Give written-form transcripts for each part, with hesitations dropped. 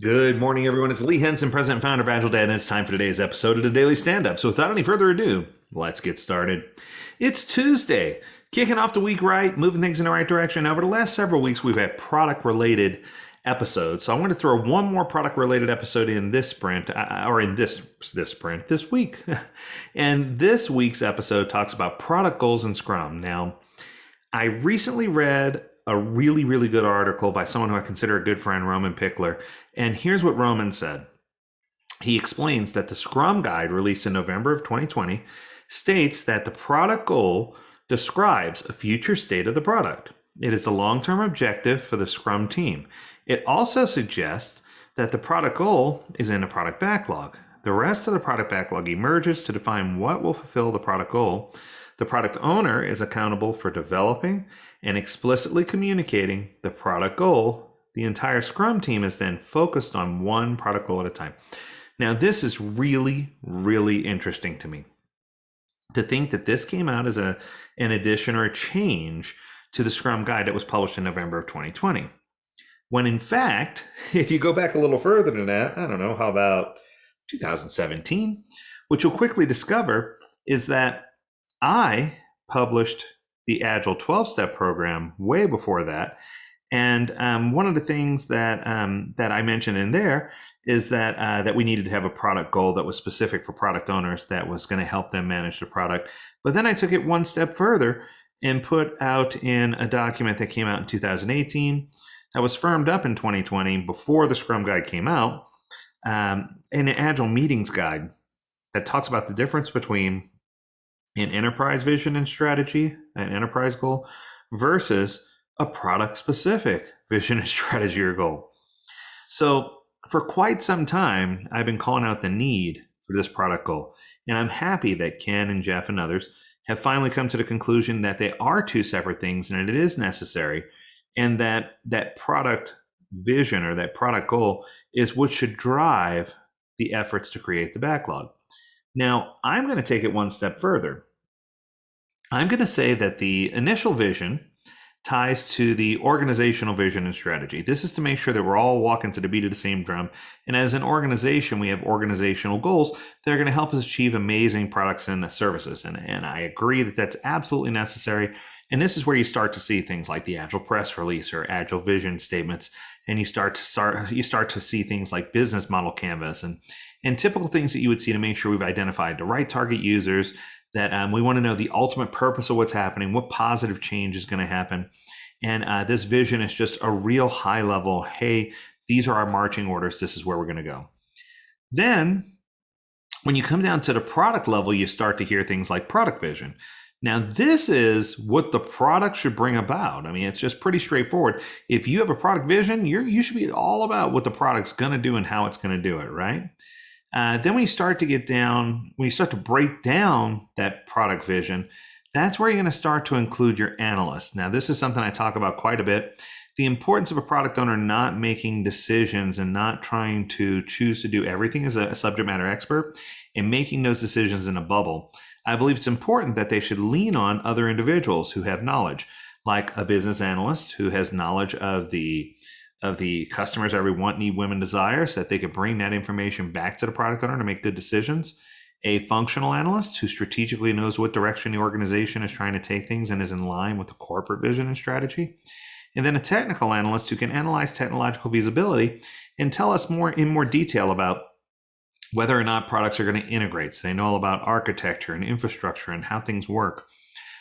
Good morning, everyone. It's Lee Henson, President and Founder of Agiledad, and it's time for today's episode of the Daily Standup. So without any further ado, let's get started. It's Tuesday, kicking off the week right, moving things in the right direction. Now, over the last several weeks, we've had product-related episodes. So I want to throw one more product-related episode in this sprint, or in this sprint, this week. And this week's episode talks about product goals in Scrum. Now, I recently read a really, really good article by someone who I consider a good friend, Roman Pickler. And here's what Roman said. He explains that the Scrum Guide released in November of 2020 states that the product goal describes a future state of the product. It is a long-term objective for the Scrum team. It also suggests that the product goal is in a product backlog. The rest of the product backlog emerges to define what will fulfill the product goal. The product owner is accountable for developing and explicitly communicating the product goal. The entire Scrum team is then focused on one product goal at a time. Now, this is really, really interesting to me. To think that this came out as an addition or a change to the Scrum Guide that was published in November of 2020. When in fact, if you go back a little further than that, I don't know, how about 2017? What you'll quickly discover is that I published the Agile 12-step program way before that. And one of the things that I mentioned in there is that we needed to have a product goal that was specific for product owners that was going to help them manage the product. But then I took it one step further and put out in a document that came out in 2018 that was firmed up in 2020 before the Scrum Guide came out, an Agile meetings guide that talks about the difference between an enterprise vision and strategy, an enterprise goal, versus a product-specific vision and strategy or goal. So for quite some time, I've been calling out the need for this product goal. And I'm happy that Ken and Jeff and others have finally come to the conclusion that they are two separate things and it is necessary. And that product vision or that product goal is what should drive the efforts to create the backlog. Now, I'm going to take it one step further. I'm going to say that the initial vision ties to the organizational vision and strategy. This is to make sure that we're all walking to the beat of the same drum. And as an organization, we have organizational goals that are going to help us achieve amazing products and services. And I agree that that's absolutely necessary. And this is where you start to see things like the Agile press release or Agile vision statements. And you start to see things like business model canvas and typical things that you would see to make sure we've identified the right target users, that we want to know the ultimate purpose of what's happening, what positive change is going to happen. And this vision is just a real high level, hey, these are our marching orders, this is where we're going to go. Then when you come down to the product level, you start to hear things like product vision. Now, this is what the product should bring about. I mean, it's just pretty straightforward. If you have a product vision, you should be all about what the product's going to do and how it's going to do it, right? Then when you start to break down that product vision, that's where you're going to start to include your analysts. Now, this is something I talk about quite a bit. The importance of a product owner not making decisions and not trying to choose to do everything as a subject matter expert and making those decisions in a bubble. I believe it's important that they should lean on other individuals who have knowledge, like a business analyst who has knowledge of the customers every want, need, women, desire, so that they could bring that information back to the product owner to make good decisions. A functional analyst who strategically knows what direction the organization is trying to take things and is in line with the corporate vision and strategy. And then a technical analyst who can analyze technological feasibility and tell us in more detail about whether or not products are going to integrate. So they know all about architecture and infrastructure and how things work,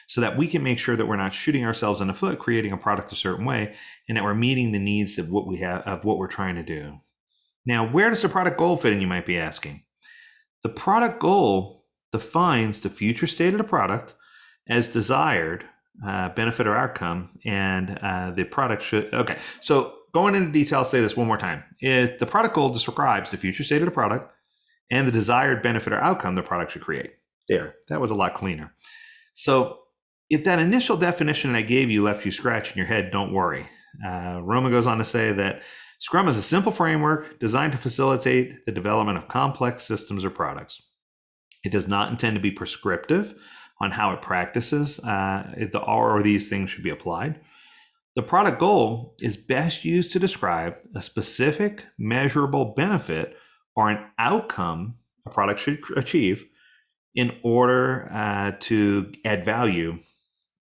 so that we can make sure that we're not shooting ourselves in the foot, creating a product a certain way, and that we're meeting the needs of what we're trying to do. Now, where does the product goal fit in, you might be asking? The product goal defines the future state of the product as desired, benefit or outcome, and the product should, okay. So going into detail, I'll say this one more time. The product goal describes the future state of the product and the desired benefit or outcome the product should create. There, that was a lot cleaner. So if that initial definition I gave you left you scratching your head, don't worry. Roman goes on to say that Scrum is a simple framework designed to facilitate the development of complex systems or products. It does not intend to be prescriptive on how it practices or these things should be applied. The product goal is best used to describe a specific measurable benefit or an outcome a product should achieve in order to add value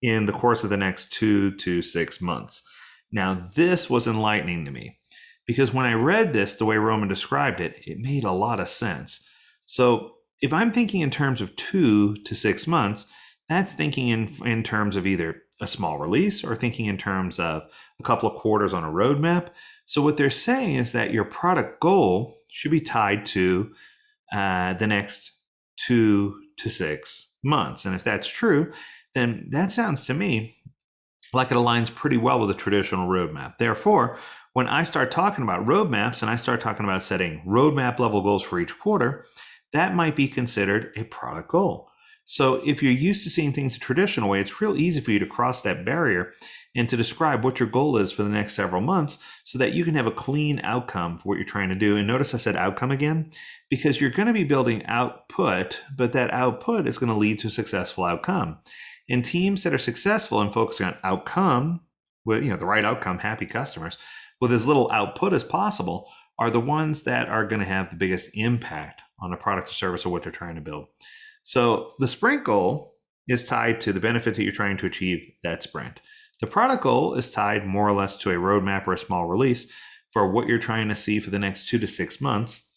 in the course of the next 2 to 6 months. Now, this was enlightening to me because when I read this the way Roman described it, it made a lot of sense. So if I'm thinking in terms of 2 to 6 months, that's thinking in terms of either a small release or thinking in terms of a couple of quarters on a roadmap. So what they're saying is that your product goal should be tied to the next 2 to 6 months. And if that's true, then that sounds to me like it aligns pretty well with a traditional roadmap. Therefore, when I start talking about roadmaps and I start talking about setting roadmap level goals for each quarter, that might be considered a product goal. So if you're used to seeing things a traditional way, it's real easy for you to cross that barrier and to describe what your goal is for the next several months so that you can have a clean outcome for what you're trying to do. And notice I said outcome again, because you're going to be building output, but that output is going to lead to a successful outcome. And teams that are successful in focusing on outcome, with the right outcome, happy customers, with as little output as possible, are the ones that are going to have the biggest impact on a product or service or what they're trying to build. So the sprint goal is tied to the benefit that you're trying to achieve that sprint. The product goal is tied more or less to a roadmap or a small release for what you're trying to see for the next 2 to 6 months.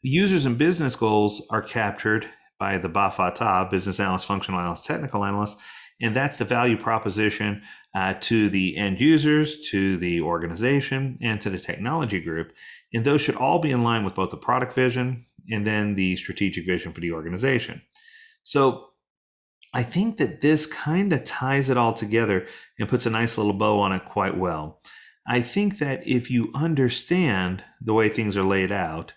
The users and business goals are captured by the BAFATA, business analyst, functional analyst, technical analyst, and that's the value proposition to the end users, to the organization, and to the technology group. And those should all be in line with both the product vision and then the strategic vision for the organization. So I think that this kind of ties it all together and puts a nice little bow on it quite well. I think that if you understand the way things are laid out,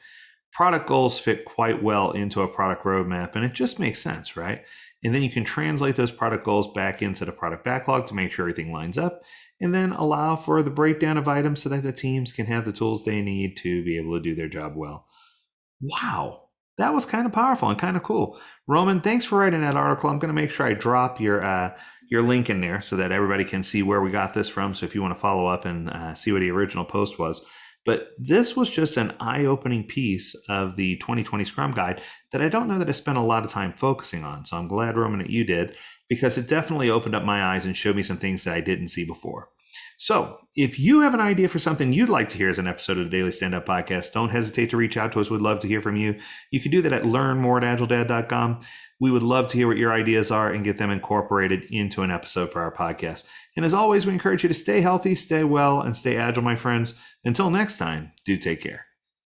product goals fit quite well into a product roadmap, and it just makes sense, right? And then you can translate those product goals back into the product backlog to make sure everything lines up, and then allow for the breakdown of items so that the teams can have the tools they need to be able to do their job well. Wow, that was kind of powerful and kind of cool. Roman, thanks for writing that article. I'm going to make sure I drop your link in there so that everybody can see where we got this from. So if you want to follow up and see what the original post was. But this was just an eye-opening piece of the 2020 Scrum Guide that I don't know that I spent a lot of time focusing on. So I'm glad, Roman, that you did, because it definitely opened up my eyes and showed me some things that I didn't see before. So if you have an idea for something you'd like to hear as an episode of the Daily Stand-Up Podcast, don't hesitate to reach out to us. We'd love to hear from you. You can do that at learnmore@agiledad.com. We would love to hear what your ideas are and get them incorporated into an episode for our podcast. And as always, we encourage you to stay healthy, stay well, and stay agile, my friends. Until next time, do take care.